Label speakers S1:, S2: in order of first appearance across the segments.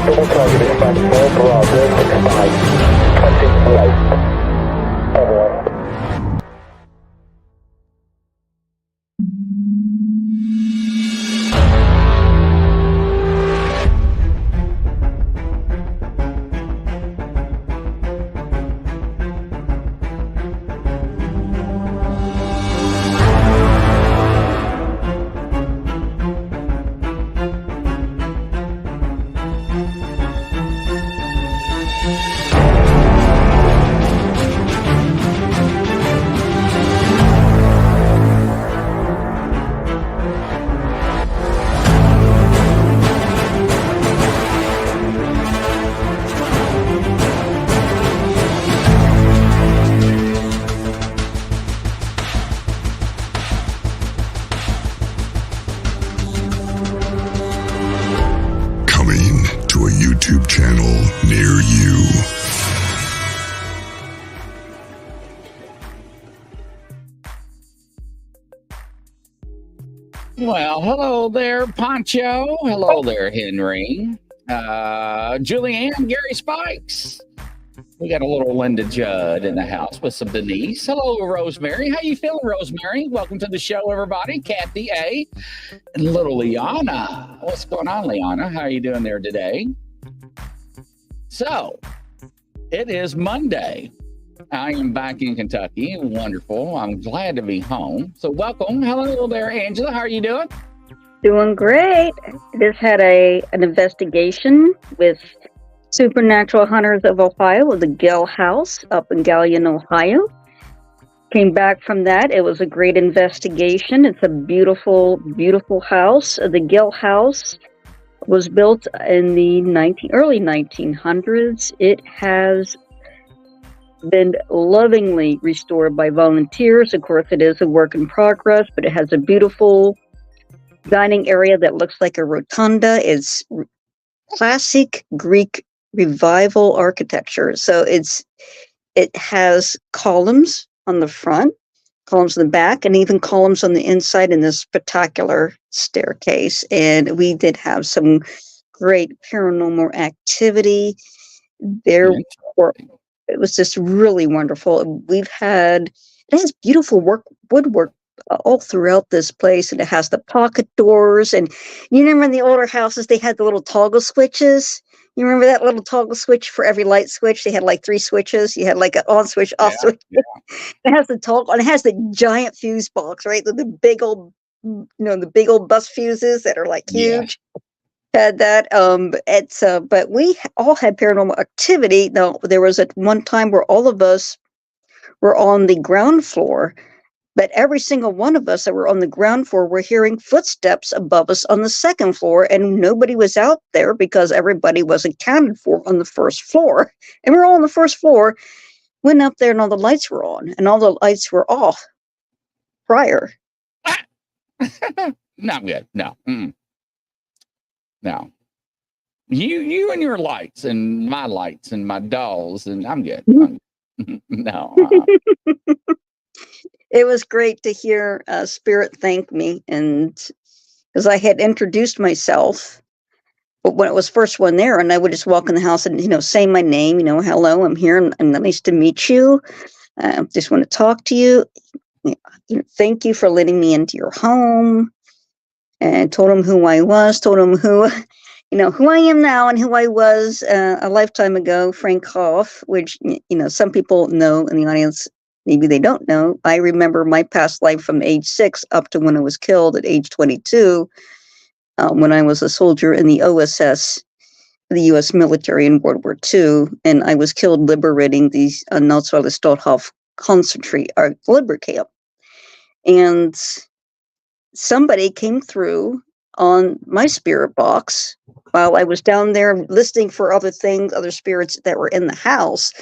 S1: Triple targeted from Small Bravo 65. Touching light. Everyone.
S2: YouTube channel near you.
S3: Well, hello there, Poncho. Hello there, Henry. Julianne, Gary Spikes. We got a little Linda Judd in the house with some Denise. Hello, Rosemary. How you feeling, Rosemary? Welcome to the show, everybody. Kathy A. And little Liana. What's going on, Liana? How are you doing there today? So, it is Monday. I am back in Kentucky. Wonderful. I'm glad to be home. So, welcome. Hello there, Angela. How are you doing?
S4: Doing great. Just had an investigation with Supernatural Hunters of Ohio with the Gill House up in Galion, Ohio. Came back from that. It was a great investigation. It's a beautiful, beautiful house. The Gill House was built in the early 1900s. It has been lovingly restored by volunteers. Of course, it is a work in progress, but it has a beautiful dining area that looks like a rotunda. It's classic Greek revival architecture. So it has columns on the front, columns on the back, and even columns on the inside in this spectacular staircase. And we did have some great paranormal activity there. It was just really wonderful. It has beautiful woodwork all throughout this place, and it has the pocket doors. And you remember in the older houses, they had the little toggle switches. You remember that little toggle switch for every light switch? They had like 3 switches. You had like an on switch, off switch. Yeah. It has the toggle, and it has the giant fuse box, right? The big old, the big old bus fuses that are like huge. Yeah. Had that. But we all had paranormal activity. Now, there was at one time where all of us were on the ground floor. But every single one of us that were on the ground floor were hearing footsteps above us on the second floor, and nobody was out there because everybody was accounted for on the first floor. And we were all on the first floor, went up there, and all the lights were on, and all the lights were off prior.
S3: Not good. No. Mm-mm. No. You and your lights and my dolls, and I'm good. No.
S4: It was great to hear Spirit thank me, and because I had introduced myself, but when it was first one there, and I would just walk in the house and say my name, hello, I'm here, and nice to meet you. Just want to talk to you. Thank you for letting me into your home, and told him who I was, told him who I am now and who I was a lifetime ago, Frank Hoff, which some people know in the audience. Maybe they don't know. I remember my past life from age 6 up to when I was killed at age 22, when I was a soldier in the OSS, the U.S. military in World War II, and I was killed liberating the Nazi-Stolthof concentrate or labor camp. And somebody came through on my spirit box while I was down there listening for other things, other spirits that were in the house,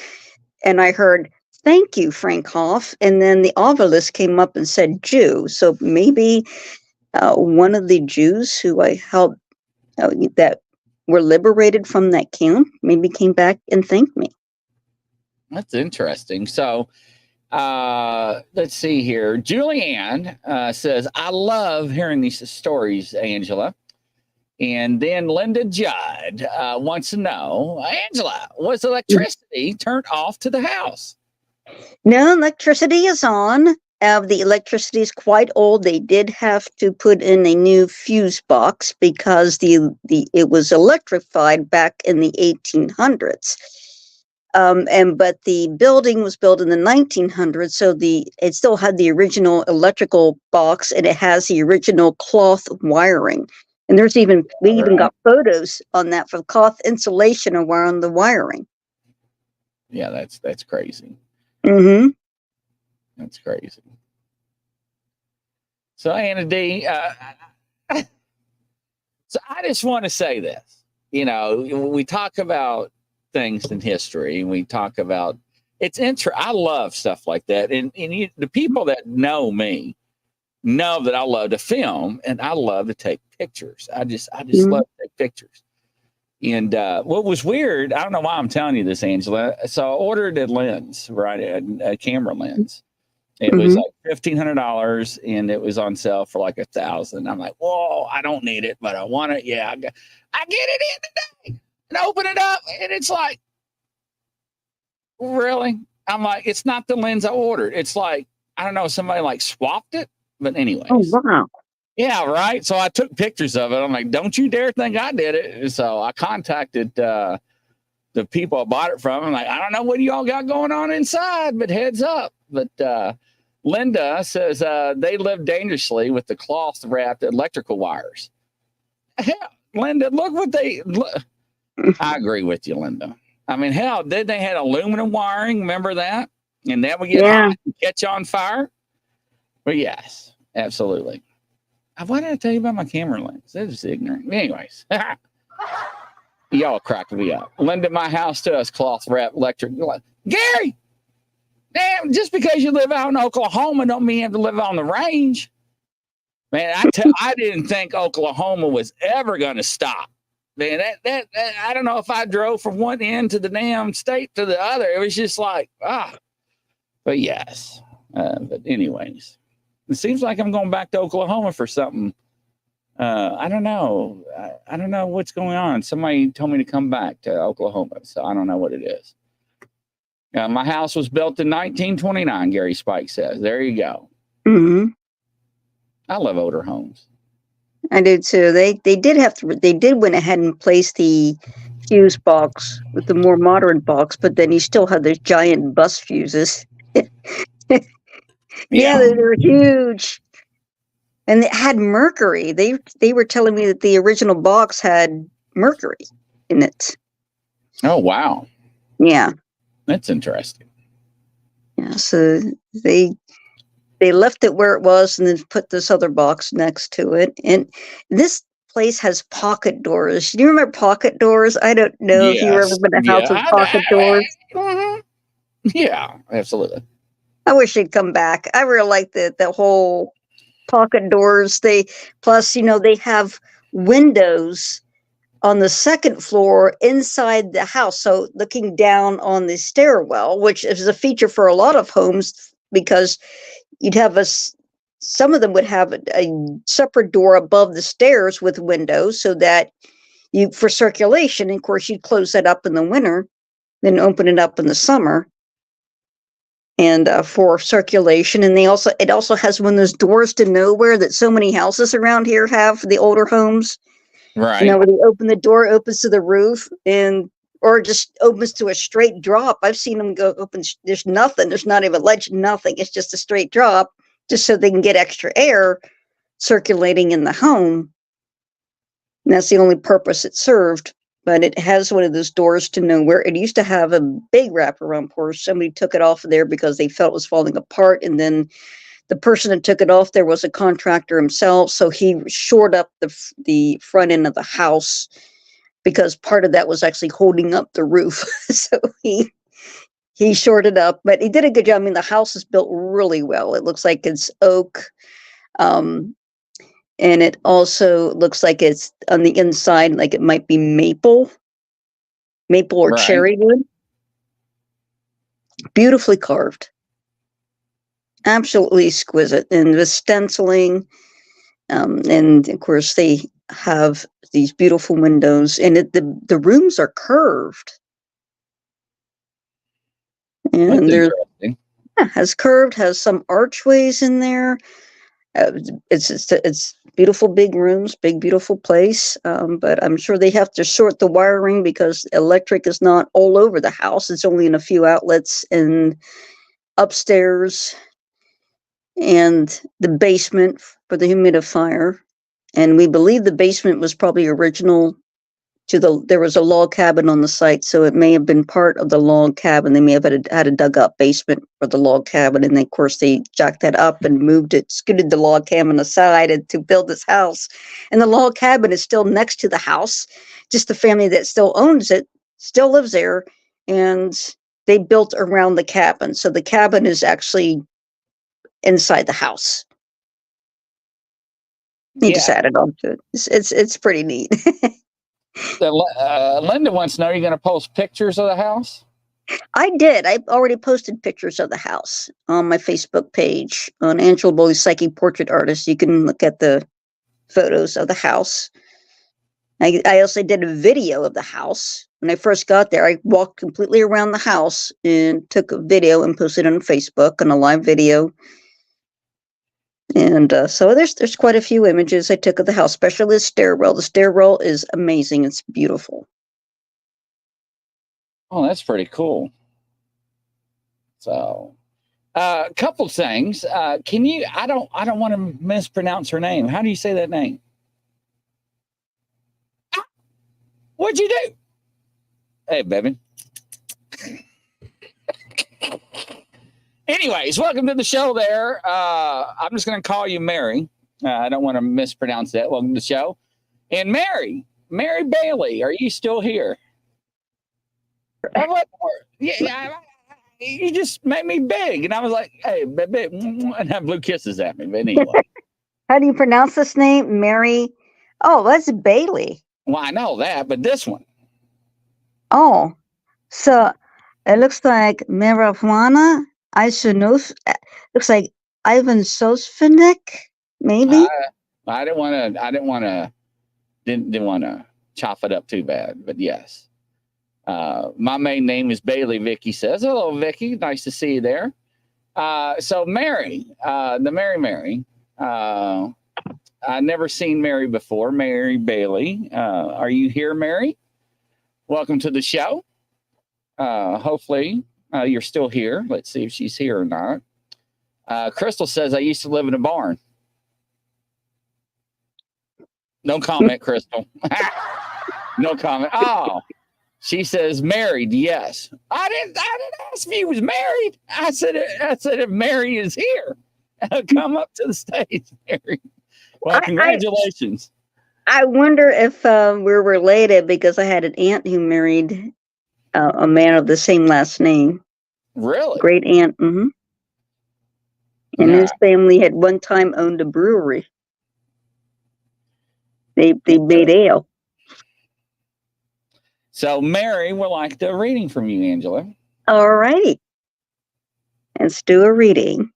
S4: and I heard, "Thank you, Frank Hoff." And then the obelisk came up and said Jew. So maybe one of the Jews who I helped that were liberated from that camp maybe came back and thanked me.
S3: That's interesting. So let's see here. Julianne says, I love hearing these stories, Angela. And then Linda Judd wants to know, Angela, was electricity turned off to the house?
S4: No, electricity is on. The electricity is quite old. They did have to put in a new fuse box because it was electrified back in the 1800s. But the building was built in the 1900s, so it still had the original electrical box, and it has the original cloth wiring. And we even got photos on that for cloth insulation around the wiring.
S3: Yeah, that's crazy.
S4: Mm-hmm.
S3: That's crazy. So Anna D, so I just want to say this. You know, we talk about things in history, and we talk about I love stuff like that, and the people that know me know that I love to film and I love to take pictures. I just love to take pictures. And what was weird, I don't know why I'm telling you this, Angela. So I ordered a lens, right, a camera lens. It was like $1,500, and it was on sale for like $1,000. I'm like, whoa, I don't need it, but I want it. Yeah, I get it in today and open it up, and it's like, really? I'm like, it's not the lens I ordered. It's like, I don't know, somebody like swapped it. But anyways.
S4: Oh, wow.
S3: Yeah, right. So I took pictures of it. I'm like, don't you dare think I did it. So I contacted the people I bought it from. I'm like, I don't know what y'all got going on inside, but heads up. But Linda says they live dangerously with the cloth wrapped electrical wires. Hell, Linda, look what I agree with you, Linda. I mean, hell, they had aluminum wiring. Remember that? And that would get hot and catch on fire. But yes, absolutely. Why did I tell you about my camera lens? That is ignorant. Anyways, y'all crack me up. Linda, my house to us cloth wrap electric. Gary, damn! Just because you live out in Oklahoma, don't mean you have to live on the range. Man, I didn't think Oklahoma was ever going to stop. Man, that I don't know if I drove from one end to the damn state to the other. It was just like But yes. But anyways. It seems like I'm going back to Oklahoma for something. I don't know. I don't know what's going on. Somebody told me to come back to Oklahoma, so I don't know what it is. My house was built in 1929, Gary Spike says. There you go.
S4: Mm-hmm.
S3: I love older homes.
S4: I do too. They did went ahead and place the fuse box with the more modern box, but then you still have those giant bus fuses. Yeah, they were huge. And it had mercury. They were telling me that the original box had mercury in it.
S3: Oh, wow.
S4: Yeah.
S3: That's interesting.
S4: Yeah, so they left it where it was and then put this other box next to it. And this place has pocket doors. Do you remember pocket doors? I don't know if you've ever been in a house with pocket doors.
S3: Yeah, absolutely.
S4: I wish they'd come back. I really like the whole pocket doors. They have windows on the second floor inside the house, so looking down on the stairwell, which is a feature for a lot of homes because you'd have some of them would have a separate door above the stairs with windows so that for circulation. And of course, you'd close that up in the winter, then open it up in the summer. And for circulation, and it also has one of those doors to nowhere that so many houses around here have for the older homes.
S3: Right.
S4: You know, where they open the door, opens to the roof, or just opens to a straight drop. I've seen them go open. There's nothing. There's not even ledge. Nothing. It's just a straight drop, just so they can get extra air circulating in the home. And that's the only purpose it served. But it has one of those doors to nowhere. It used to have a big wraparound porch. Somebody took it off of there because they felt it was falling apart. And then the person that took it off there was a contractor himself. So he shored up the front end of the house because part of that was actually holding up the roof. So he shored it up. But he did a good job. I mean, the house is built really well. It looks like it's oak. And it also looks like it's on the inside, like it might be maple or cherry wood. Beautifully carved. Absolutely exquisite. And the stenciling. And of course, they have these beautiful windows, and the rooms are curved. And
S3: That's
S4: there's
S3: interesting.
S4: has some archways in there. It's beautiful big rooms, big beautiful place. But I'm sure they have to sort the wiring because electric is not all over the house. It's only in a few outlets and upstairs and the basement for the humidifier. And we believe the basement was probably original there was a log cabin on the site, so it may have been part of the log cabin. They may have had a dug up basement for the log cabin, and then, of course, they jacked that up and scooted the log cabin aside to build this house. And the log cabin is still next to the house. Just the family that still owns it still lives there, and they built around the cabin. So the cabin is actually inside the house. They just added on to it. It's pretty neat.
S3: Linda wants to know, are you going to post pictures of the house?
S4: I did. I already posted pictures of the house on my Facebook page on Angela Bowley, Psychic Portrait Artist. You can look at the photos of the house. I also did a video of the house. When I first got there, I walked completely around the house and took a video and posted it on Facebook on a live video. And so there's quite a few images I took of the house, especially the stairwell. The stairwell is amazing. It's beautiful.
S3: Oh, that's pretty cool. So, a couple things. Can you? I don't want to mispronounce her name. How do you say that name? What'd you do? Hey, baby. Anyways, welcome to the show there. I'm just going to call you Mary. I don't want to mispronounce that. Welcome to the show. And Mary Bailey, are you still here? You just made me big. And I was like, hey, baby, and I blew kisses at me. But anyway.
S4: How do you pronounce this name? Mary? Oh, that's Bailey.
S3: Well, I know that, but this one.
S4: Oh, so it looks like marijuana. Looks like Ivan Sosfinik, maybe.
S3: I didn't want to chop it up too bad, but yes. My main name is Bailey. Vicky says, hello, Vicky. Nice to see you there. So Mary, the Mary. I never seen Mary before. Mary Bailey. Are you here, Mary? Welcome to the show. Hopefully you're still here. Let's see if she's here or not. Crystal says, I used to live in a barn. No comment, Crystal. No comment. Oh, she says married. Yes. I didn't ask if he was married. I said if Mary is here, come up to the stage, Mary. Well, congratulations.
S4: I wonder if we're related because I had an aunt who married a man of the same last name.
S3: Really?
S4: Great aunt. Mm-hmm. And his family had one time owned a brewery. They made ale.
S3: So Mary would like the reading from you, Angela.
S4: All righty. Let's do a reading.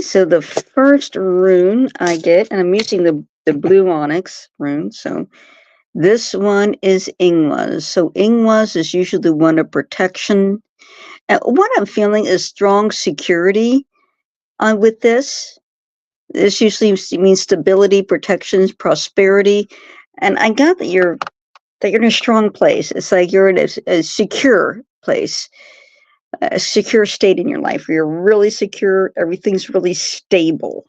S4: So the first rune I get, and I'm using the blue onyx rune. So this one is Ingwas. So Ingwas is usually the one of protection. And what I'm feeling is strong security with this. This usually means stability, protections, prosperity. And I got that you're in a strong place. It's like you're in a secure place. A secure state in your life where you're really secure, everything's really stable,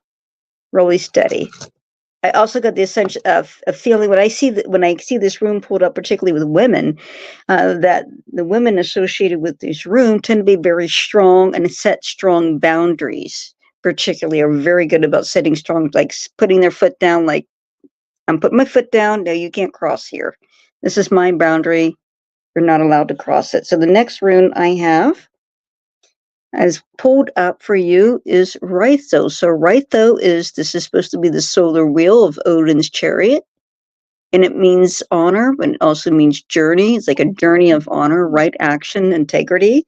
S4: really steady. I also got the essential a feeling when I see this room pulled up, particularly with women, that the women associated with this room tend to be very strong and set strong boundaries. Particularly, are very good about setting strong, like putting their foot down. Like, I'm putting my foot down. No, you can't cross here. This is my boundary. You're not allowed to cross it. So the next rune I have as pulled up for you is Rytho. So Rytho this is supposed to be the solar wheel of Odin's chariot. And it means honor, but it also means journey. It's like a journey of honor, right action, integrity.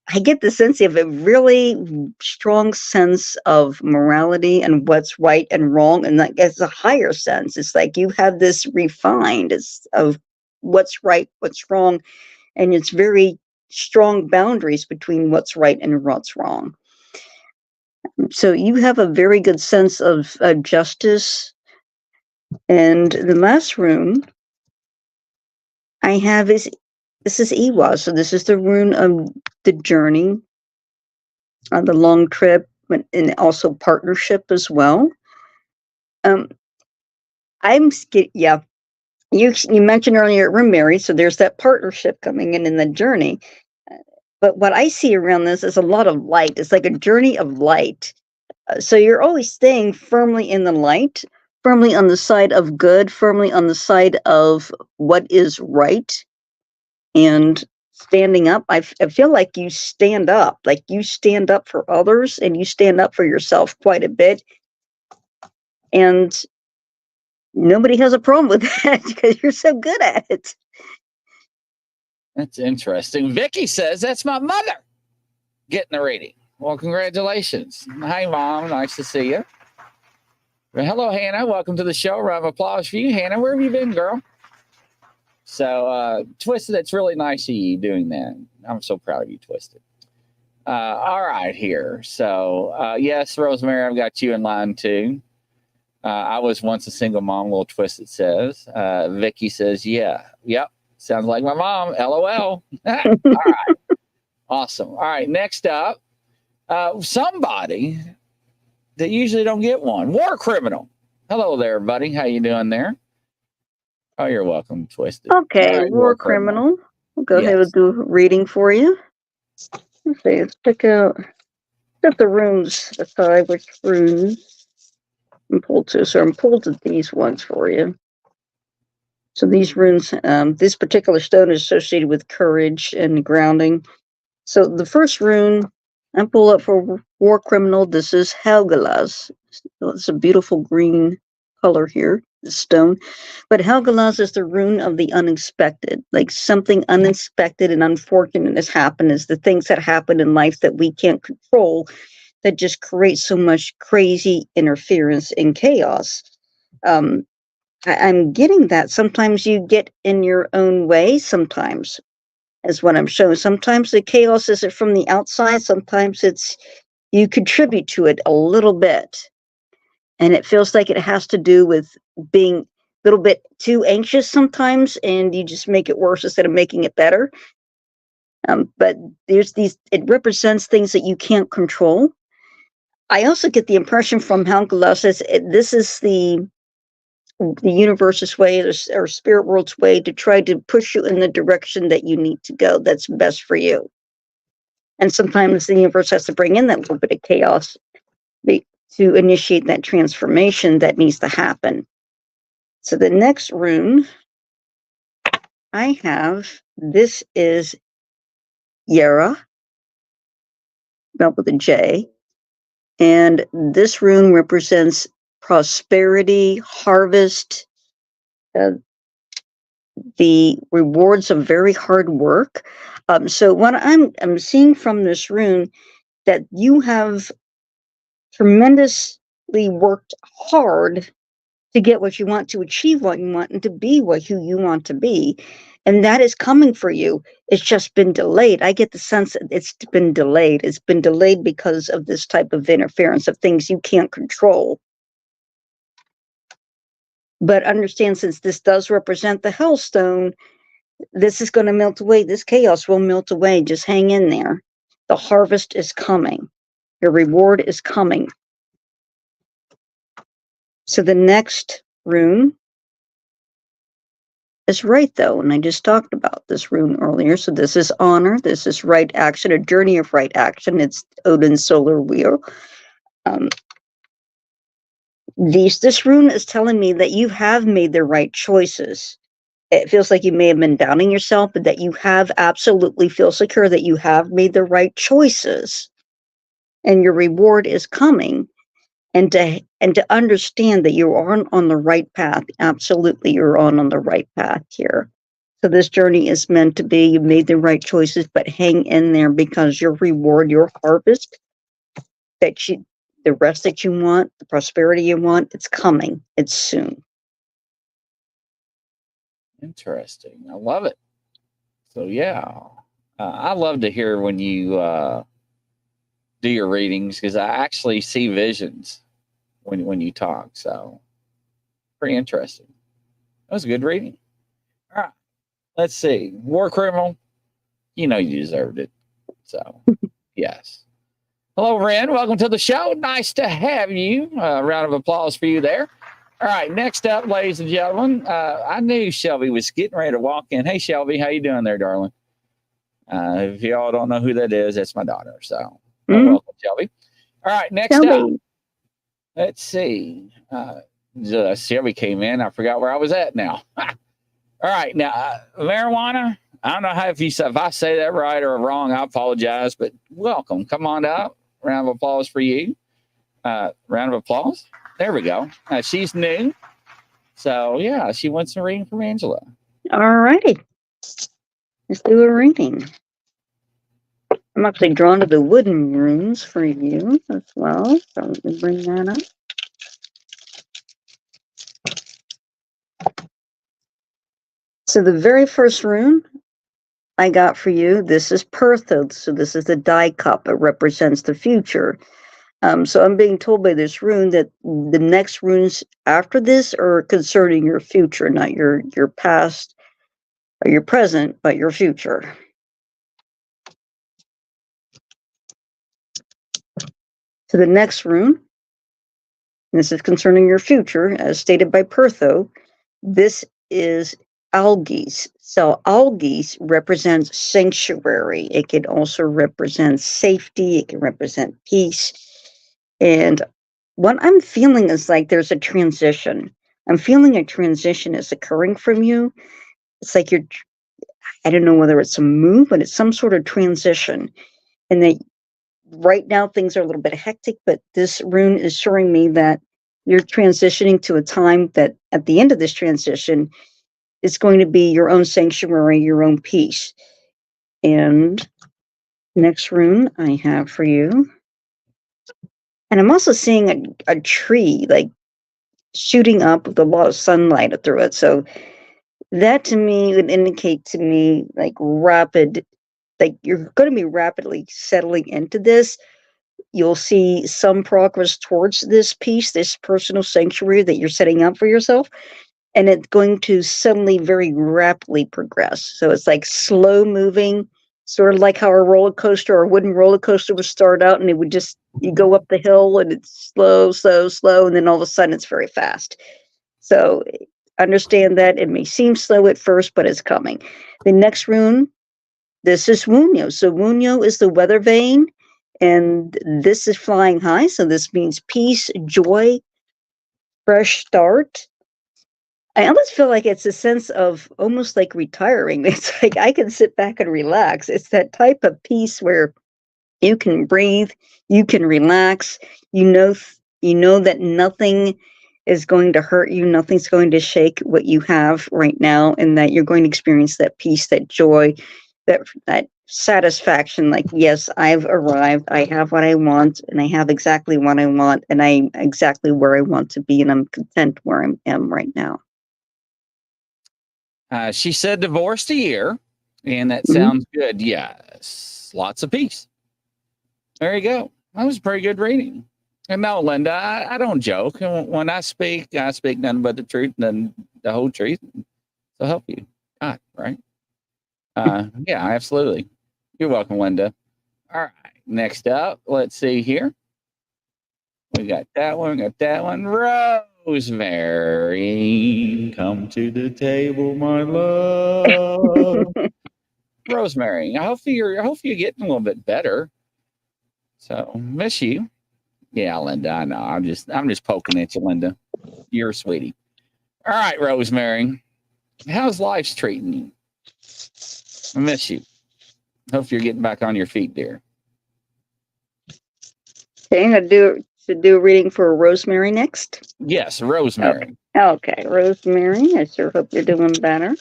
S4: I get the sense you have a really strong sense of morality and what's right and wrong, and like it's a higher sense. It's like you have this refined of what's right, what's wrong, and it's very strong boundaries between what's right and what's wrong. So you have a very good sense of justice. And the last room I have is this is Iwa. So this is the rune of the journey, on the long trip, and also partnership as well. Um, yeah. You mentioned earlier we're married, so there's that partnership coming in the journey. But what I see around this is a lot of light. It's like a journey of light. So you're always staying firmly in the light, firmly on the side of good, firmly on the side of what is right, and standing up. I feel like you stand up for others, and you stand up for yourself quite a bit. And nobody has a problem with that because you're so good at it.
S3: That's interesting. Vicky says that's my mother getting the reading. Well, congratulations. Hi, Mom. Nice to see you. Well, hello, Hannah. Welcome to the show. Round of applause for you. Hannah, where have you been, girl? So, Twisted, that's really nice of you doing that. I'm so proud of you, Twisted. All right, here. So, yes, Rosemary, I've got you in line, too. I was once a single mom, Little Twisted says. Vicky says, yeah. Yep. Sounds like my mom. LOL. All right. Awesome. All right. Next up, somebody that usually don't get one. War criminal. Hello there, buddy. How you doing there? Oh, you're welcome, Twisted.
S4: Okay, right, war criminal. We'll go ahead and do a reading for you. Let's see. Let's check out the runes aside, which runes I'm pulled to. So I'm pulled to these ones for you. So these runes, this particular stone is associated with courage and grounding. So the first rune I pull up for war criminal, this is Helgelas. It's a beautiful green color here, the stone. But Helgelas is the rune of the unexpected, like something unexpected and unfortunate has happened. Is the things that happen in life that we can't control that just create so much crazy interference and chaos. I'm getting that sometimes you get in your own way, sometimes is what I'm showing. Sometimes the chaos isn't from the outside. Sometimes it's you contribute to it a little bit. And it feels like it has to do with being a little bit too anxious sometimes, and you just make it worse instead of making it better. But there's it represents things that you can't control. I also get the impression from Helgelas this is the universe's way or spirit world's way to try to push you in the direction that you need to go, that's best for you. And sometimes the universe has to bring in that little bit of chaos to initiate that transformation that needs to happen. So the next rune I have, this is Yara, spelled with a J. And this rune represents prosperity, harvest, the rewards of very hard work. So what I'm seeing from this rune, that you have tremendously worked hard to get what you want, to achieve what you want, and to be who you want to be. And that is coming for you. It's just been delayed. I get the sense that it's been delayed. It's been delayed because of this type of interference of things you can't control. But understand, since this does represent the Hellstone, this is going to melt away. This chaos will melt away. Just hang in there. The harvest is coming. Your reward is coming. So the next rune is right, though, and I just talked about this rune earlier. So this is honor. This is right action, a journey of right action. It's Odin's solar wheel. This rune is telling me that you have made the right choices. It feels like you may have been doubting yourself, but that you have absolutely feel secure that you have made the right choices, and your reward is coming. And to understand that you are on the right path. Absolutely, you're on the right path here. So this journey is meant to be, you made the right choices, but hang in there because your reward, your harvest, the rest that you want, the prosperity you want, it's coming. It's soon.
S3: Interesting. I love it. So yeah, I love to hear when you do your readings because I actually see visions when you talk. So pretty interesting. That was a good reading. All right, let's see. War criminal. You know you deserved it. So yes. Hello, Ren. Welcome to the show. Nice to have you. Round of applause for you there. All right, next up, ladies and gentlemen, I knew Shelby was getting ready to walk in. Hey, Shelby, how you doing there, darling? If y'all don't know who that is, that's my daughter. So welcome, Shelby. All right, next up, let's see. Shelby came in. I forgot where I was at now. All right, now, marijuana. I don't know if I say that right or wrong, I apologize, but welcome. Come on up. Round of applause for you. Round of applause. There we go. She's new. So, yeah, she wants a reading from Angela.
S4: All righty. Let's do a reading. I'm actually drawn to the wooden runes for you as well. So let me bring that up. So the very first rune I got for you, this is Perthos. So this is the die cup. It represents the future. So I'm being told by this rune that the next runes after this are concerning your future, not your past or your present, but your future. So the next rune, and this is concerning your future, as stated by Pertho, this is algaes. So algaes represents sanctuary. It can also represent safety. It can represent peace. And what I'm feeling is like there's a transition. I'm feeling a transition is occurring from you. It's like I don't know whether it's a move, but it's some sort of transition. And that right now things are a little bit hectic, but this rune is showing me that you're transitioning to a time that at the end of this transition, it's going to be your own sanctuary, your own peace. And next rune I have for you. And I'm also seeing a tree like shooting up with a lot of sunlight through it. So that to me would indicate to me like rapid, like you're going to be rapidly settling into this. You'll see some progress towards this peace, this personal sanctuary that you're setting up for yourself. And it's going to suddenly very rapidly progress. So it's like slow moving, sort of like how a roller coaster or a wooden roller coaster would start out and it would just, you go up the hill and it's slow, slow, slow. And then all of a sudden it's very fast. So understand that it may seem slow at first, but it's coming. The next rune, this is Wunyo. So Wunyo is the weather vane. And this is flying high. So this means peace, joy, fresh start. I almost feel like it's a sense of almost like retiring. It's like I can sit back and relax. It's that type of peace where you can breathe, you can relax. You know that nothing is going to hurt you. Nothing's going to shake what you have right now, and that you're going to experience that peace, that joy, that satisfaction. Like, yes, I've arrived. I have what I want, and I have exactly what I want, and I'm exactly where I want to be, and I'm content where I am right now.
S3: She said divorced a year, and that sounds good. Yes, lots of peace. There you go. That was a pretty good reading. And no, Linda, I don't joke. When I speak nothing but the truth and the whole truth. So help you, God, right? Yeah, absolutely. You're welcome, Linda. All right, next up, let's see here. We got that one. Rosemary, come to the table, my love. Rosemary, I hope you're getting a little bit better. So miss you. Yeah, Linda, I know. I'm just poking at you, Linda. You're a sweetie. All right, Rosemary. How's life treating you? I miss you. Hope you're getting back on your feet, dear.
S4: Okay, I'm gonna do a reading for Rosemary next.
S3: Yes, Rosemary.
S4: Okay, Rosemary. I sure hope you're doing better.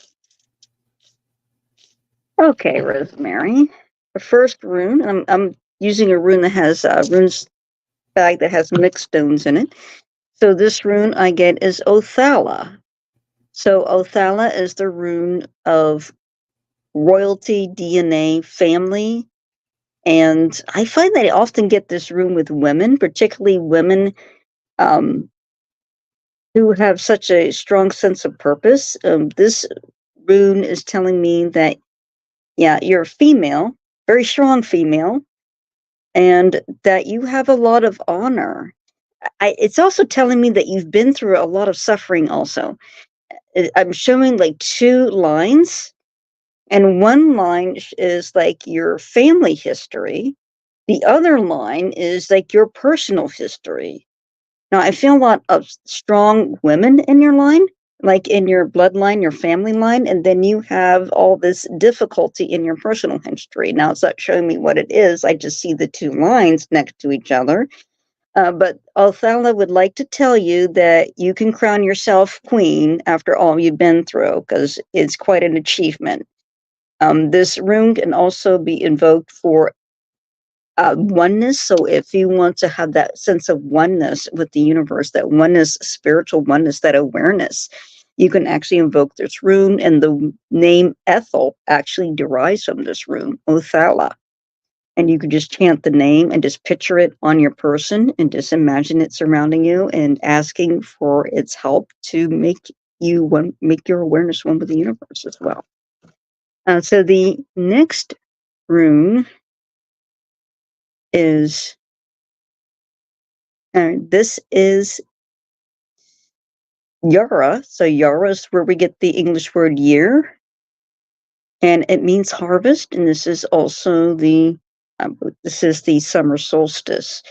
S4: Okay, Rosemary. The first rune, I'm using a rune that has runes bag that has mixed stones in it. So this rune I get is Othala. So Othala is the rune of royalty, DNA, family. And I find that I often get this rune with women, particularly women um, who have such a strong sense of purpose. This rune is telling me that, yeah, you're a female, very strong female, and that you have a lot of honor. It's also telling me that you've been through a lot of suffering also. I'm showing like two lines, and one line is like your family history. The other line is like your personal history. Now, I feel a lot of strong women in your line, like in your bloodline, your family line, and then you have all this difficulty in your personal history. Now, it's not showing me what it is. I just see the two lines next to each other. But Othala would like to tell you that you can crown yourself queen after all you've been through, because it's quite an achievement. This rune can also be invoked for oneness. So if you want to have that sense of oneness with the universe, that oneness, spiritual oneness, that awareness, you can actually invoke this rune. And the name Ethel actually derives from this rune, Othala. And you can just chant the name and just picture it on your person and just imagine it surrounding you and asking for its help to make your awareness one with the universe as well. So the next rune is this is Yara. So Yara is where we get the English word year, and it means harvest. And this is also the summer solstice.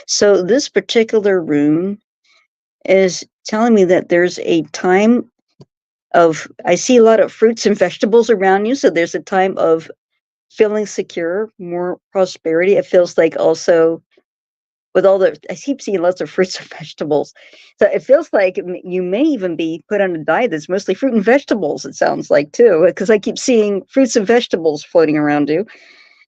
S4: So this particular rune is telling me that there's a time of, I see a lot of fruits and vegetables around you. So there's a time of feeling secure, more prosperity. It feels like also with all I keep seeing lots of fruits and vegetables. So it feels like you may even be put on a diet that's mostly fruit and vegetables, it sounds like too, because I keep seeing fruits and vegetables floating around you.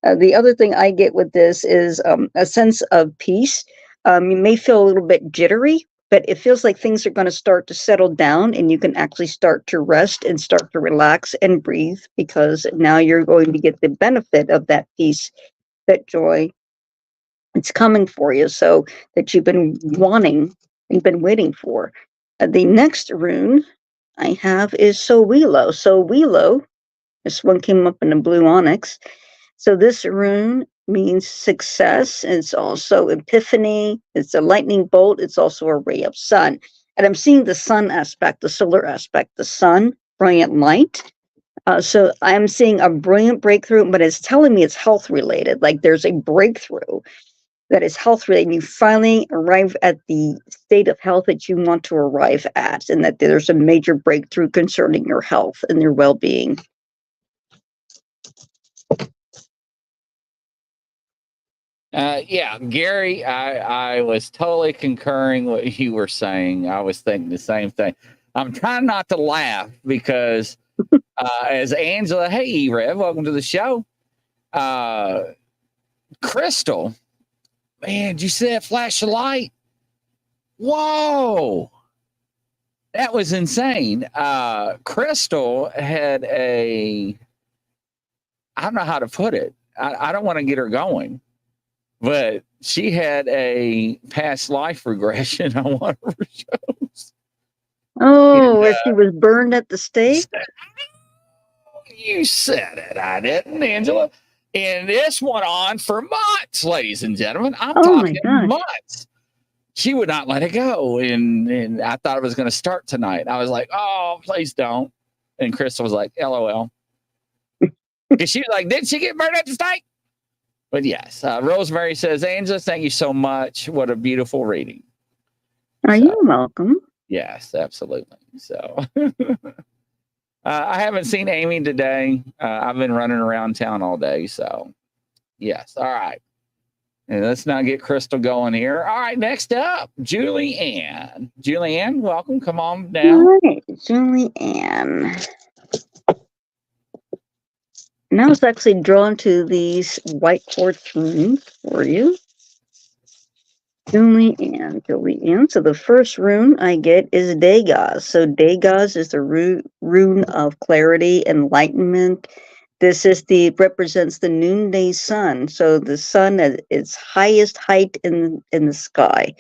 S4: The other thing I get with this is a sense of peace. You may feel a little bit jittery, but it feels like things are going to start to settle down and you can actually start to rest and start to relax and breathe, because now you're going to get the benefit of that peace, that joy. It's coming for you, so that you've been waiting for. The next rune I have is Sowilo. Sowilo, this one came up in a blue onyx. So this rune means success. It's also epiphany. It's a lightning bolt. It's also a ray of sun. And I'm seeing the sun aspect, the solar aspect, the sun, brilliant light. So I'm seeing a brilliant breakthrough, but it's telling me it's health related. Like there's a breakthrough that is health related, and you finally arrive at the state of health that you want to arrive at, and that there's a major breakthrough concerning your health and your well-being.
S3: Yeah, Gary, I was totally concurring what you were saying. I was thinking the same thing. I'm trying not to laugh because as Angela, hey, Rev, welcome to the show. Crystal, man, did you see that flash of light? Whoa. That was insane. Crystal had I don't know how to put it. I don't want to get her going. But she had a past life regression on one of her shows.
S4: Oh, where she was burned at the stake?
S3: You said it. I didn't, Angela. And this went on for months, ladies and gentlemen. I'm talking months. She would not let it go. And I thought it was going to start tonight. I was like, oh, please don't. And Crystal was like, LOL. Because she was like, did she get burned at the stake? But yes, Rosemary says, Angela, thank you so much. What a beautiful reading.
S4: You're welcome.
S3: Yes, absolutely. So I haven't seen Amy today. I've been running around town all day. So yes. All right. And let's not get Crystal going here. All right. Next up, Julianne. Julianne, welcome. Come on down.
S4: All right, Julianne. And I was actually drawn to these white quartz runes for you. Julianne. So the first rune I get is Dagaz. So Dagaz is the rune of clarity, enlightenment. This is represents the noonday sun. So the sun at its highest height in the sky.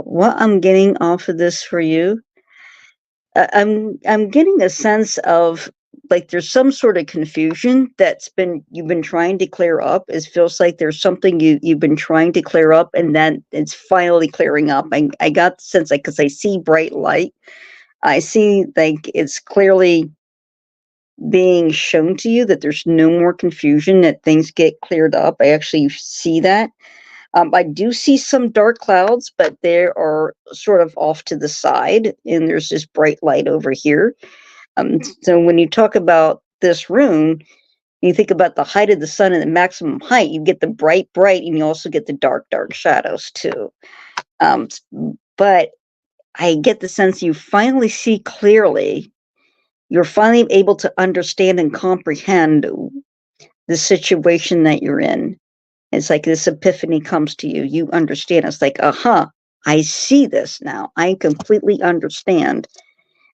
S4: What I'm getting off of this for you, I'm getting a sense of like there's some sort of confusion you've been trying to clear up. It feels like there's something you've been trying to clear up, and then it's finally clearing up. I got the sense, like, because I see bright light, I see like it's clearly being shown to you that there's no more confusion, that things get cleared up. I actually see that. I do see some dark clouds, but they are sort of off to the side, and there's this bright light over here. So when you talk about this rune, you think about the height of the sun and the maximum height, you get the bright, and you also get the dark, shadows too. But I get the sense you finally see clearly. You're finally able to understand and comprehend the situation that you're in. It's like this epiphany comes to you. You understand. It's like, I see this now. I completely understand.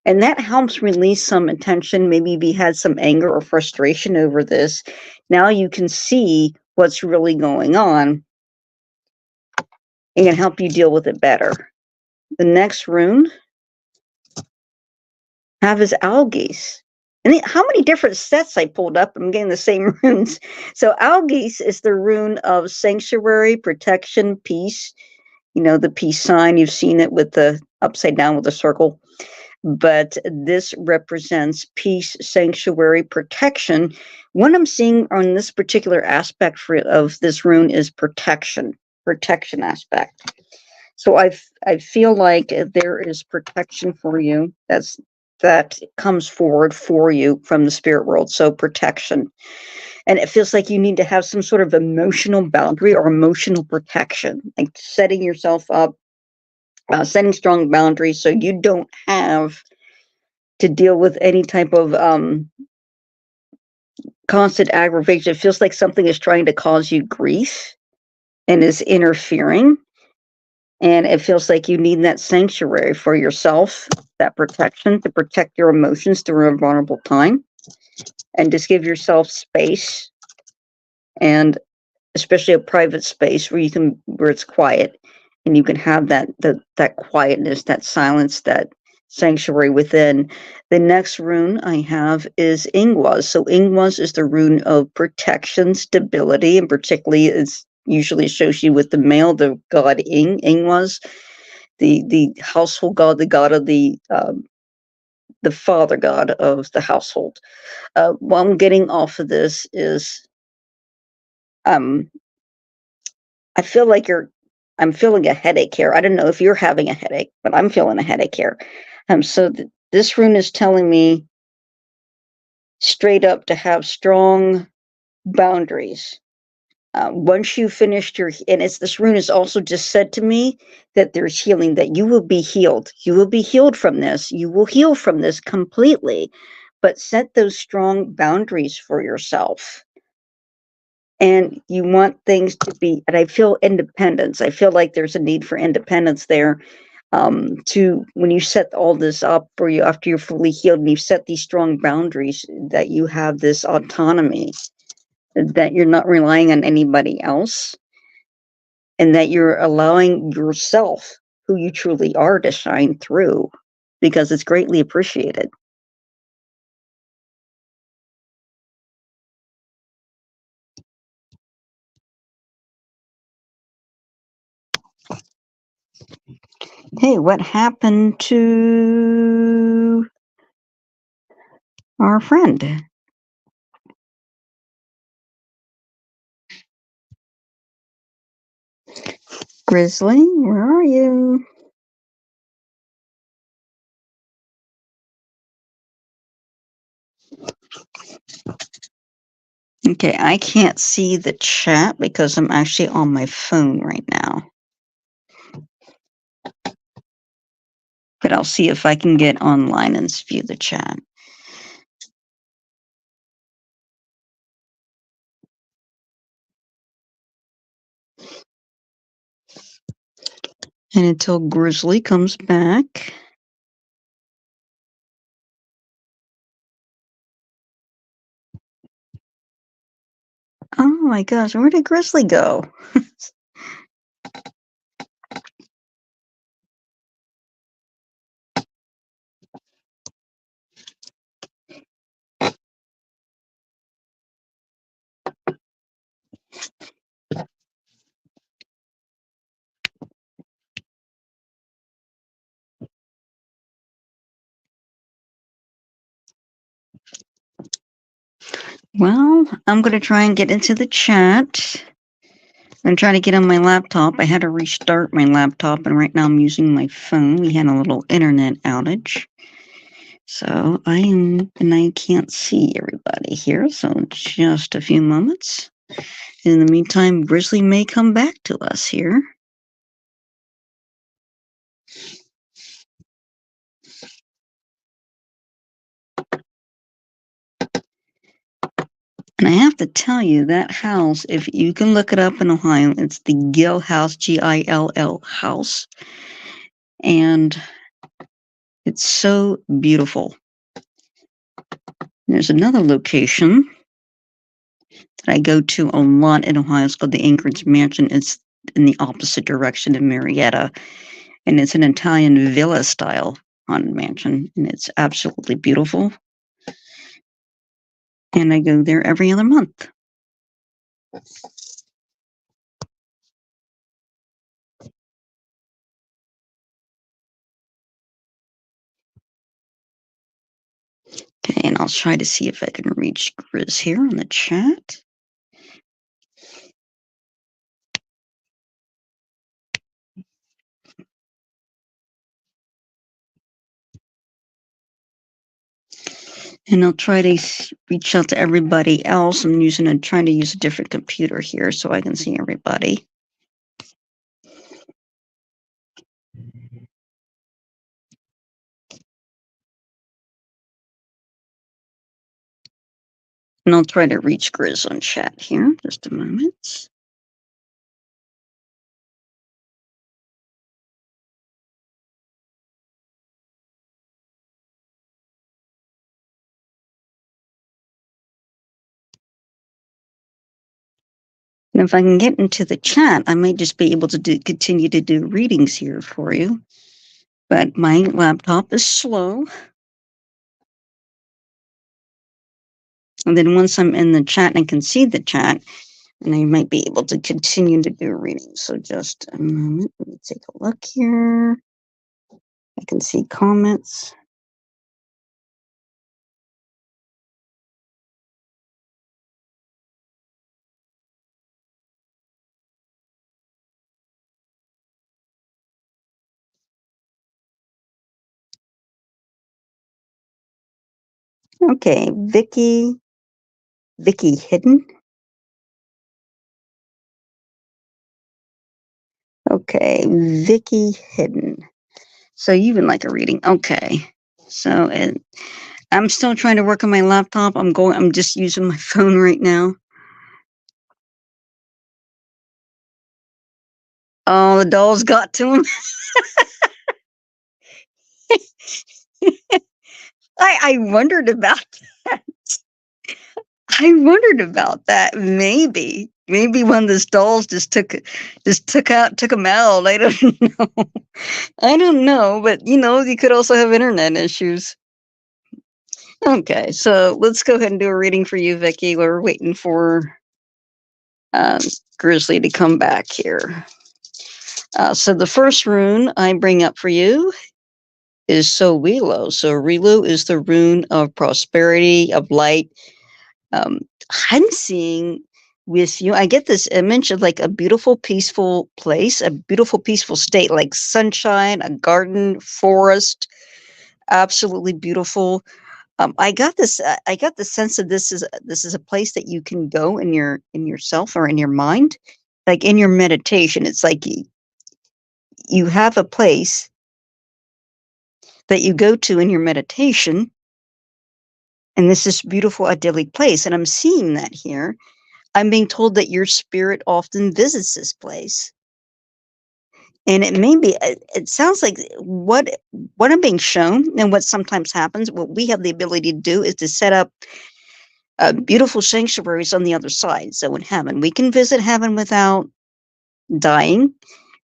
S4: And that helps release some attention. Maybe if you had some anger or frustration over this, now you can see what's really going on and can help you deal with it better. The next rune have is Algies. And how many different sets I pulled up? I'm getting the same runes. So Algies is the rune of sanctuary, protection, peace. You know, the peace sign. You've seen it with the upside down with the circle. But this represents peace, sanctuary, protection. What I'm seeing on this particular aspect of this rune is protection aspect. So I feel like there is protection for you that comes forward for you from the spirit world. So protection. And it feels like you need to have some sort of emotional boundary or emotional protection, like setting yourself up, setting strong boundaries so you don't have to deal with any type of constant aggravation. It feels like something is trying to cause you grief and is interfering. And it feels like you need that sanctuary for yourself, that protection to protect your emotions through a vulnerable time, and just give yourself space, and especially a private space where it's quiet and you can have that quietness, that silence, that sanctuary within. The next rune I have is Ingwaz. So Ingwaz is the rune of protection, stability, and particularly it's usually associated with the male, the god Ingwaz, the household god, the god of the father god of the household. What I'm getting off of this is I feel like I'm feeling a headache here. I don't know if you're having a headache, but I'm feeling a headache here. So this rune is telling me straight up to have strong boundaries. Once you finished and this rune is also just said to me that there's healing, that you will be healed. You will be healed from this. You will heal from this completely, but set those strong boundaries for yourself. And you want things to be, and I feel independence. I feel like there's a need for independence there. When you set all this up for you after you're fully healed and you've set these strong boundaries, that you have this autonomy, that you're not relying on anybody else, and that you're allowing yourself, who you truly are, to shine through, because it's greatly appreciated. Hey, what happened to our friend? Grizzly, where are you? Okay, I can't see the chat because I'm actually on my phone right now. But I'll see if I can get online and view the chat. And until Grizzly comes back. Oh my gosh, where did Grizzly go? Well, I'm going to try and get into the chat. I'm trying to get on my laptop. I had to restart my laptop, and right now I'm using my phone. We had a little internet outage. So I can't see everybody here, so just a few moments. In the meantime, Grizzly may come back to us here. And I have to tell you, that house, if you can look it up in Ohio, it's the Gill House, Gill house. And it's so beautiful. There's another location that I go to a lot in Ohio. It's called the Anchorage Mansion. It's in the opposite direction of Marietta. And it's an Italian villa style haunted mansion. And it's absolutely beautiful. And I go there every other month. Okay, and I'll try to see if I can reach Grizz here in the chat. And I'll try to reach out to everybody else. I'm trying to use a different computer here so I can see everybody. And I'll try to reach Grizz on chat here. Just a moment. And if I can get into the chat, I might just be able to continue to do readings here for you. But my laptop is slow. And then once I'm in the chat and can see the chat, and I might be able to continue to do readings. So just a moment. Let me take a look here. I can see comments. Okay, Vicky Hidden. Okay, Vicky Hidden. So you would like a reading. Okay. So I'm still trying to work on my laptop. I'm just using my phone right now. Oh, the dolls got to him. I wondered about that. I wondered about that. Maybe one of those dolls just took him out. I don't know. I don't know, but you could also have internet issues. Okay, so let's go ahead and do a reading for you, Vicky. We're waiting for Grizzly to come back here. So the first rune I bring up for you is Sowilo. So Relu is the rune of prosperity, of light. I'm seeing with you, I get this image of like a beautiful, peaceful place, a beautiful, peaceful state, like sunshine, a garden, forest, absolutely beautiful. I got this. I got the sense of this is a place that you can go in yourself or in your mind, like in your meditation. It's like you have a place that you go to in your meditation, and this is beautiful, idyllic place. And I'm seeing that here. I'm being told that your spirit often visits this place. And it may be, it sounds like what I'm being shown and what sometimes happens, what we have the ability to do is to set up beautiful sanctuaries on the other side. So in heaven, we can visit heaven without dying.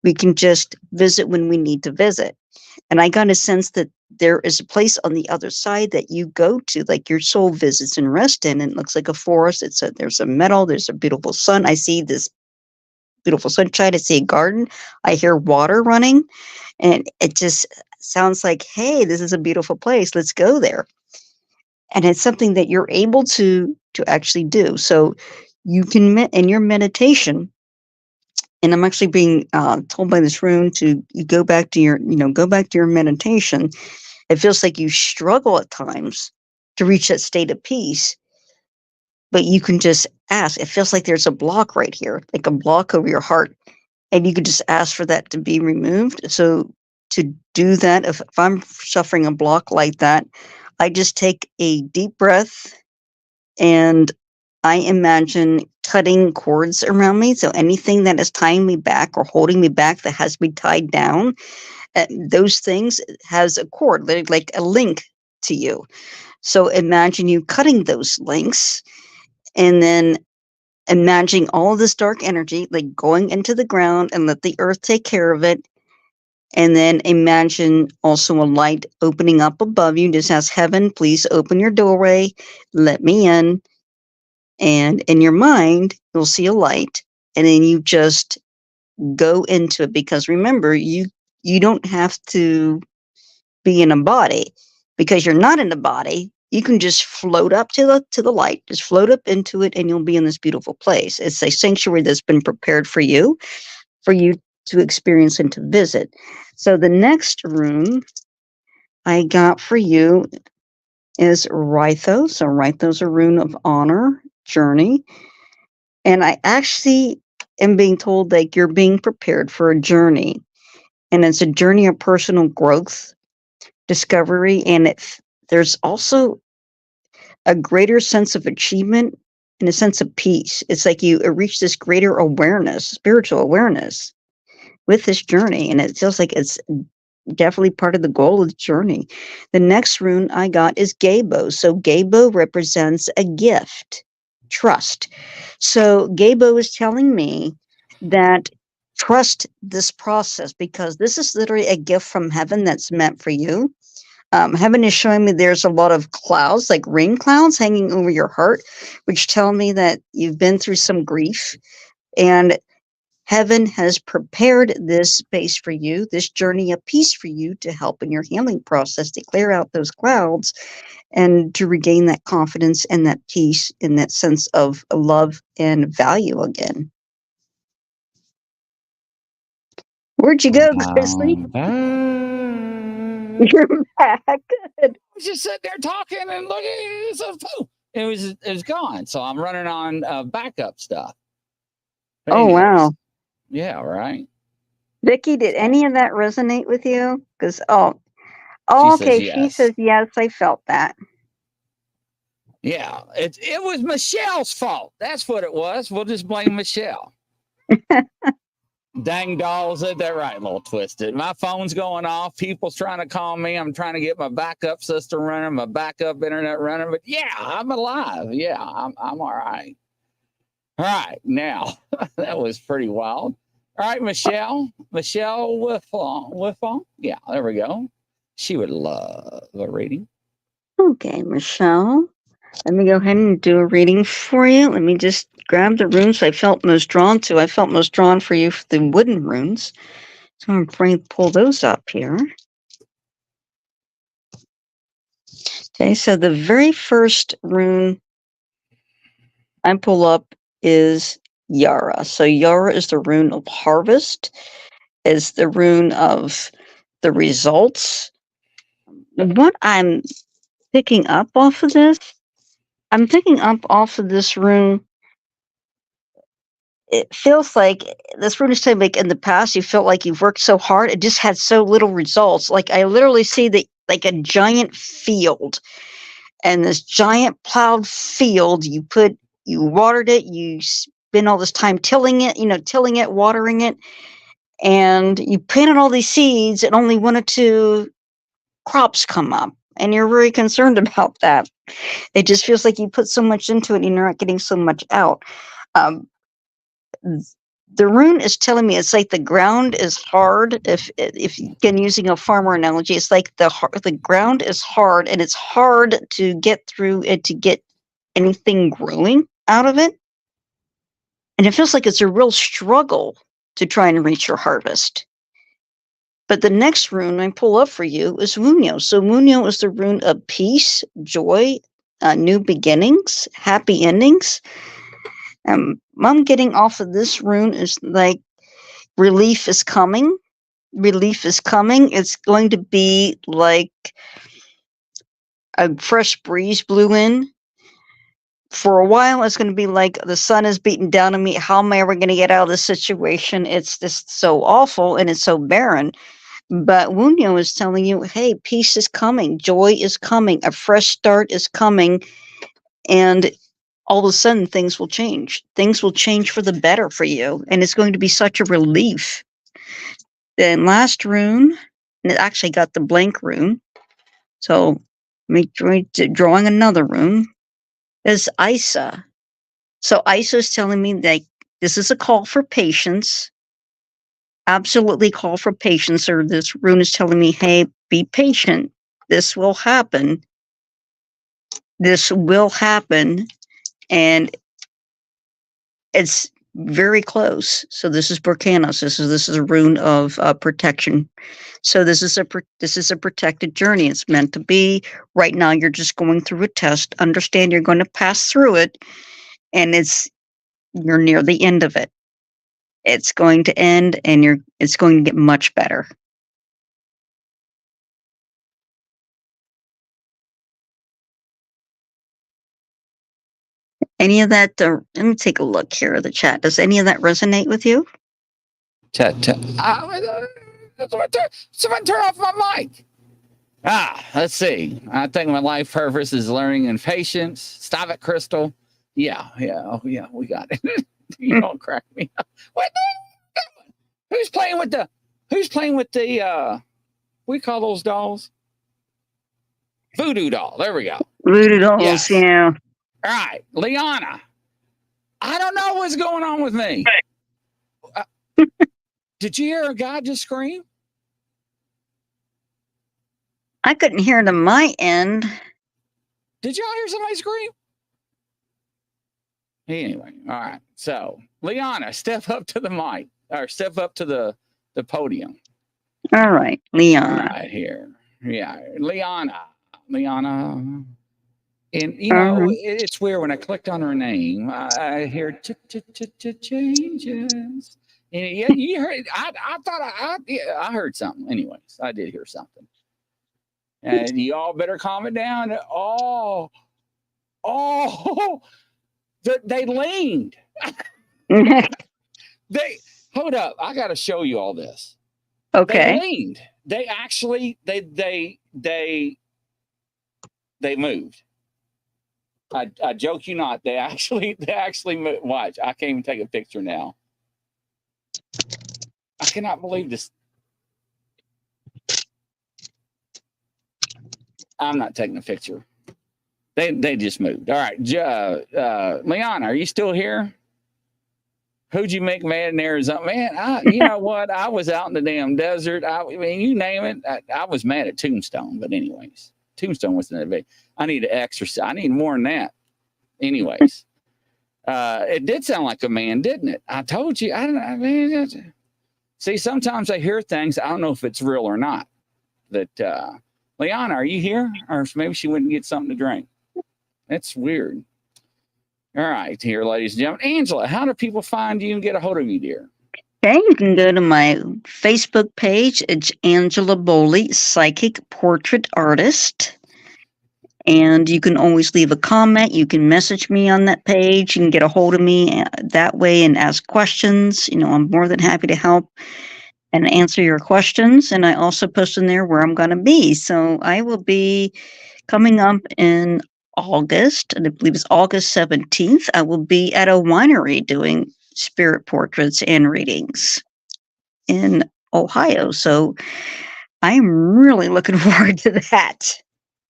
S4: We can just visit when we need to visit. And I got a sense that there is a place on the other side that you go to, like your soul visits and rest in. And it looks like a forest. There's a meadow. There's a beautiful sun. I see this beautiful sunshine. I see a garden. I hear water running, and it just sounds like, hey, this is a beautiful place. Let's go there. And it's something that you're able to actually do. So you can in your meditation. And I'm actually being told by this rune to you go back to your meditation. It feels like you struggle at times to reach that state of peace, but you can just ask. It feels like there's a block right here, like a block over your heart, and you could just ask for that to be removed. So to do that, if I'm suffering a block like that, I just take a deep breath and I imagine cutting cords around me. So anything that is tying me back or holding me back that has me tied down, those things has a cord, like a link to you. So imagine you cutting those links and then imagine all this dark energy like going into the ground and let the earth take care of it. And then imagine also a light opening up above you. Just ask heaven, please open your doorway, let me in. And in your mind, you'll see a light, and then you just go into it. Because remember, you don't have to be in a body, because you're not in a body. You can just float up to the light, just float up into it, and you'll be in this beautiful place. It's a sanctuary that's been prepared for you to experience and to visit. So the next rune I got for you is Rythos. So Rythos, a rune of honor, journey. And I actually am being told that you're being prepared for a journey. And it's a journey of personal growth, discovery, and there's also a greater sense of achievement and a sense of peace. It's like you reach this greater awareness, spiritual awareness with this journey. And it feels like it's definitely part of the goal of the journey. The next rune I got is Gabo. So Gabo represents a gift, trust. So Gabo is telling me that trust this process, because this is literally a gift from heaven that's meant for you. Heaven is showing me there's a lot of clouds, like rain clouds hanging over your heart, which tell me that you've been through some grief, and heaven has prepared this space for you, this journey of peace for you, to help in your healing process, to clear out those clouds and to regain that confidence and that peace and that sense of love and value again. Where'd you go, Grizzly? You're back. Good.
S3: I was just sitting there talking and looking. It was gone. So I'm running on backup stuff. But
S4: Oh,
S3: anyways,
S4: wow.
S3: yeah, right.
S4: Vicky, did any of that resonate with you? Because
S3: Says
S4: she
S3: yes.
S4: says yes. I felt that.
S3: Yeah, it was Michelle's fault. That's what it was. We'll just blame Michelle. Dang dolls, is that right? A little twisted. My phone's going off. People's trying to call me. I'm trying to get my backup system running, my backup internet running. But yeah, I'm alive. Yeah, I'm all right. All right, now that was pretty wild. All right, Michelle Whiffle. Yeah, there we go. She would love a reading.
S4: Okay, Michelle. Let me go ahead and do a reading for you. Let me just grab the runes I felt most drawn to. I felt most drawn for you for the wooden runes. So I'm going to pull those up here. Okay, so the very first rune I pull up is Yara. So Yara is the rune of harvest, is the rune of the results. What I'm picking up off of this, I'm picking up off of this rune. It feels like this rune is telling me, like, in the past, you felt like you've worked so hard, it just had so little results. Like I literally see like a giant field, and this giant plowed field, you watered it, you spend all this time tilling it, watering it, and you planted all these seeds and only 1 or 2 crops come up, and you're very concerned about that. It just feels like you put so much into it and you're not getting so much out. Um, the rune is telling me it's like the ground is hard. If again, using a farmer analogy, it's like the ground is hard, and it's hard to get through it to get anything growing out of it. And it feels like it's a real struggle to try and reach your harvest. But the next rune I pull up for you is Wunyo. So Wunyo is the rune of peace, joy, new beginnings, happy endings. I'm getting off of this rune is like relief is coming. Relief is coming. It's going to be like a fresh breeze blew in. For a while, it's going to be like the sun is beating down on me. How am I ever going to get out of this situation? It's just so awful and it's so barren. But Wunyo is telling you, hey, peace is coming. Joy is coming. A fresh start is coming. And all of a sudden, things will change. Things will change for the better for you. And it's going to be such a relief. Then last rune, and it actually got the blank rune. So drawing another rune. Is Isa. So Isa is telling me that this is a call for patience. Absolutely call for patience. Or this rune is telling me, hey, be patient. This will happen. This will happen. And it's very close. So this is Burkanos. This is a rune of protection. So this is a protected journey. It's meant to be. Right now, you're just going through a test. Understand you're going to pass through it, and you're near the end of it. It's going to end, and it's going to get much better. Any of that? Let me take a look here at the chat. Does any of that resonate with you?
S3: Someone turn off my mic. Let's see. I think my life purpose is learning and patience. Stop it, Crystal. Yeah. Oh, yeah, we got it. You don't crack me up. What? Who's playing with the we call those dolls? Voodoo doll. There we go.
S4: Voodoo dolls,
S3: yes.
S4: Yeah.
S3: All right, Liana. I don't know what's going on with me. Did you hear a guy just scream?
S4: I couldn't hear it on my end.
S3: Did y'all hear somebody scream? Anyway, all right. So, Liana, step up to the mic, or step up to the podium.
S4: All right, Liana.
S3: Right here. Yeah, Liana. And, you know, it's weird. When I clicked on her name, I hear changes. And yeah, you heard. I thought I heard something. Anyways, I did hear something. And y'all better calm it down. They leaned. They hold up. I got to show you all this.
S4: Okay.
S3: They leaned. They actually they moved. I joke you not. They actually moved. Watch. I can't even take a picture now. I cannot believe this. I'm not taking a picture. They just moved. All right. Liana, are you still here? Who'd you make mad in Arizona? Man, you know what? I was out in the damn desert. I mean, you name it. I was mad at Tombstone. But anyways, Tombstone wasn't that big. I need to exercise. I need more than that. Anyways, it did sound like a man, didn't it? I told you. I don't know. I mean, see, sometimes I hear things. I don't know if it's real or not. That Liana, are you here? Or maybe she wouldn't get something to drink. That's weird. All right, here, ladies and gentlemen. Angela, how do people find you and get a hold of you, dear?
S4: Okay, you can go to my Facebook page. It's Angela Bowley, Psychic Portrait Artist. And you can always leave a comment. You can message me on that page. You can get a hold of me that way and ask questions. You know, I'm more than happy to help and answer your questions. And I also post in there where I'm going to be. So I will be coming up in August, and I believe it's August 17th. I will be at a winery doing spirit portraits and readings. in Ohio. So I'm really looking forward to that.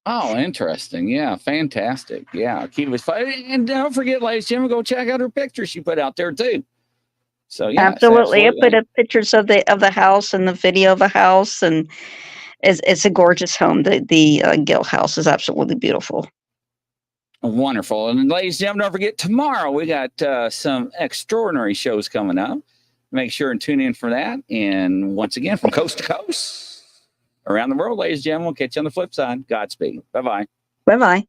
S3: Oh, interesting. Yeah, fantastic. Yeah, keep us fun. And don't forget, ladies and gentlemen, go check out her picture she put out there too. So yes,
S4: Absolutely. I put
S3: absolutely.
S4: up pictures of the house and the video of the house, and it's a gorgeous home. The Gill house is absolutely beautiful.
S3: Wonderful. And ladies and gentlemen, don't forget, tomorrow we got some extraordinary shows coming up. Make sure and tune in for that. And once again, from coast to coast, around the world, ladies and gentlemen, we'll catch you on the flip side. Godspeed. Bye-bye.
S4: Bye-bye.